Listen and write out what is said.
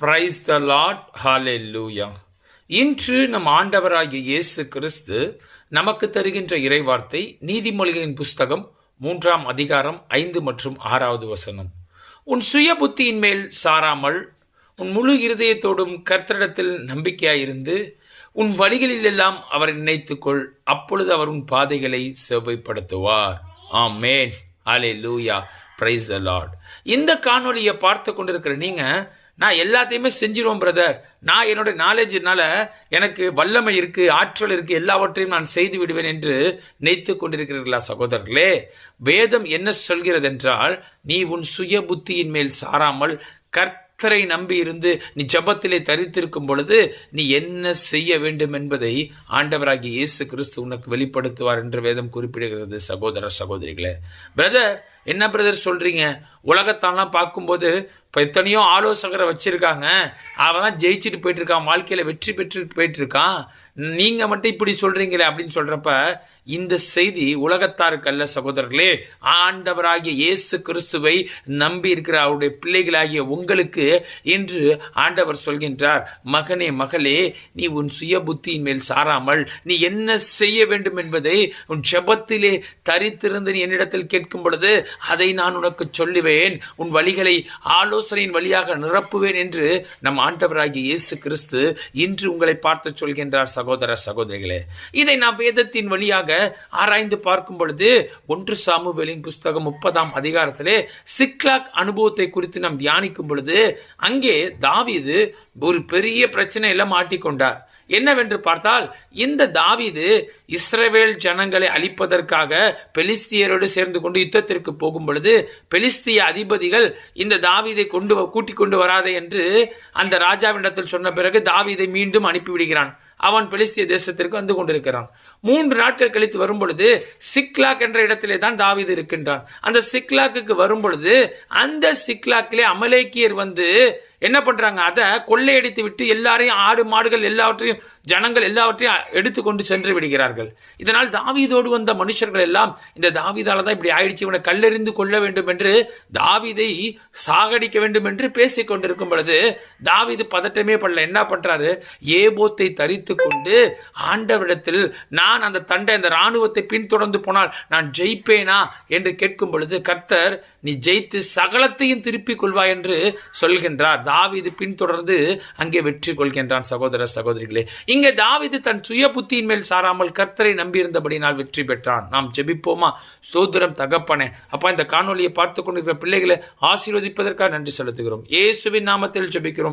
Praise the Lord, ஹalleluya. இன்று நம் ஆண்டவராகிய இயேசு கிறிஸ்து நமக்கு தருகின்ற இறைவார்த்தை நீதிமொழிகளின் புஸ்தகம் 3ஆம் அதிகாரம் 5 மற்றும் 6வது வசனம். உன் சுய புத்தியின் மேல் சாராமல் உன் முழு இருதயத்தோடும் கர்த்தரிடத்தில் நம்பிக்கையாயிருந்து உன் வழிகளிலெல்லாம் அவரை நினைத்துக்கொள், அப்பொழுது அவர் உன் பாதைகளை செவ்வைப்படுத்துவார். ஆமென், ஹalleluya, பிரைஸ் த லார்ட். இந்த காணொலியை பார்த்து கொண்டிருக்கிற நீங்க, நான் எல்லாத்தையுமே செஞ்சிருவோம் பிரதர், நான் என்னோட நாலேஜினால எனக்கு வல்லமை இருக்கு, ஆற்றல் இருக்கு, எல்லாவற்றையும் நான் செய்து விடுவேன் என்று நினைத்து கொண்டிருக்கிறீர்களா சகோதரர்களே? வேதம் என்ன சொல்கிறது என்றால், நீ உன் சுய புத்தியின் மேல் சாராமல் கர்த்தரை நம்பி இருந்து நீ ஜெபத்திலே தரித்திருக்கும் பொழுது நீ என்ன செய்ய வேண்டும் என்பதை ஆண்டவராகிய இயேசு கிறிஸ்து உனக்கு வெளிப்படுத்துவார் என்று வேதம் குறிப்பிடுகிறது. சகோதர சகோதரிகளே, பிரதர் என்ன பிரதர் சொல்றீங்க? உலகத்தாலாம் பார்க்கும்போது இப்போ எத்தனையோ ஆலோசகரை வச்சிருக்காங்க, அவன் ஜெயிச்சுட்டு போயிட்டு இருக்கான், வாழ்க்கையில வெற்றி பெற்று போயிட்டு இருக்கான், நீங்க மட்டும் இப்படி சொல்றீங்களே அப்படின்னு சொல்றப்ப, இந்த செய்தி உலகத்தாருக்கு அல்ல சகோதரர்களே, ஆண்டவராகிய இயேசு கிறிஸ்துவை நம்பி இருக்கிற அவருடைய பிள்ளைகளாகிய உங்களுக்கு இன்று ஆண்டவர் சொல்கின்றார், மகனே மகளே, நீ உன் சுய புத்தியின் மேல் சாராமல் நீ என்ன செய்ய வேண்டும் என்பதை உன் ஜெபத்திலே தரித்திருந்து நீ என்னிடத்தில் கேட்கும் பொழுது அதை நான் உனக்கு சொல்லுவேன், உன் வழிகளை ஆலோசனையின் வழியாக நிரப்புவேன் என்று நம் ஆண்டவராகிய இயேசு கிறிஸ்து இன்று உங்களை பார்த்து சொல்கின்றார். சகோதர சகோதரிகளே, இதை நாம் வேதத்தின் வழியாக ஆராய்ந்து பார்க்கும் பொழுது 1 சாமுவேலின் புஸ்தகம் 30ஆம் அதிகாரத்திலே சிக்லாக் அனுபவத்தை குறித்து நாம் தியானிக்கும் பொழுது அங்கே தாவீது ஒரு பெரிய பிரச்சனையில மாட்டிக்கொண்டார். என்னவென்று பார்த்தால், இந்த தாவீது இஸ்ரவேல் ஜனங்களை அழிப்பதற்காக பெலிஸ்தியரோடு சேர்ந்து கொண்டு யுத்தத்திற்கு போகும் பொழுது பெலிஸ்திய அதிபதிகள் இந்த தாவீதை கூட்டிக் கொண்டு வராதே என்று அந்த ராஜாவினிடத்தில் சொன்ன பிறகு தாவீதை மீண்டும் அனுப்பிவிடுகிறான். அவன் பெலிஸ்திய தேசத்திற்கு வந்து கொண்டிருக்கிறான். 3 நாட்கள் கழித்து வரும் பொழுது சிக்லாக் என்ற இடத்திலே தான் தாவீது இருக்கின்றான். அந்த சிக்லாக்கு வரும் பொழுது அந்த சிக்லாக்கிலே அமலேக்கியர் வந்து என்ன பண்றாங்க, அதை கொள்ளையடித்து விட்டு எல்லாரையும், ஆடு மாடுகள் எல்லாவற்றையும், ஜனங்கள் எல்லாவற்றையும் எடுத்துக்கொண்டு சென்று விடுகிறார்கள். இதனால் தாவீதோடு வந்த மனுஷர்கள் எல்லாம், இந்த தாவீதால தான் இப்படி ஆயிடுச்சு, இவனை கல்லெறிந்து கொள்ள வேண்டும் என்று, தாவீதை சாகடிக்க வேண்டும் என்று பேசிக் கொண்டிருக்கும் பொழுது தாவீது பதட்டமே படல. என்ன பண்றாரு, ஏபோத்தை தரித்து கொண்டு ஆண்டவரிடத்தில், நான் அந்த ராணுவத்தை பின்தொடர்ந்து போனால் நான் ஜெயிப்பேனா என்று கேட்கும் பொழுது கர்த்தர், நீ ஜெயித்து சகலத்தையும் திருப்பிக் கொள்வாய் என்று சொல்கின்றார். தாவீது பின்தொடர்ந்து அங்கே வெற்றி கொள்கின்றான். சகோதர சகோதரிகளே, இங்கே தாவீது தன் சுய புத்தியின் மேல் சாராமல் கர்த்தரை நம்பியிருந்தபடினால் வெற்றி பெற்றான். நாம் ஜெபிப்போமா? ஸ்தோத்திரம் தகப்பனே. அப்பா, இந்த காணொலியை பார்த்து கொண்டிருக்கிற பிள்ளைகளை ஆசீர்வதிப்பதற்காக நன்றி செலுத்துகிறோம். இயேசுவின் நாமத்தில் ஜெபிக்கிறோம்.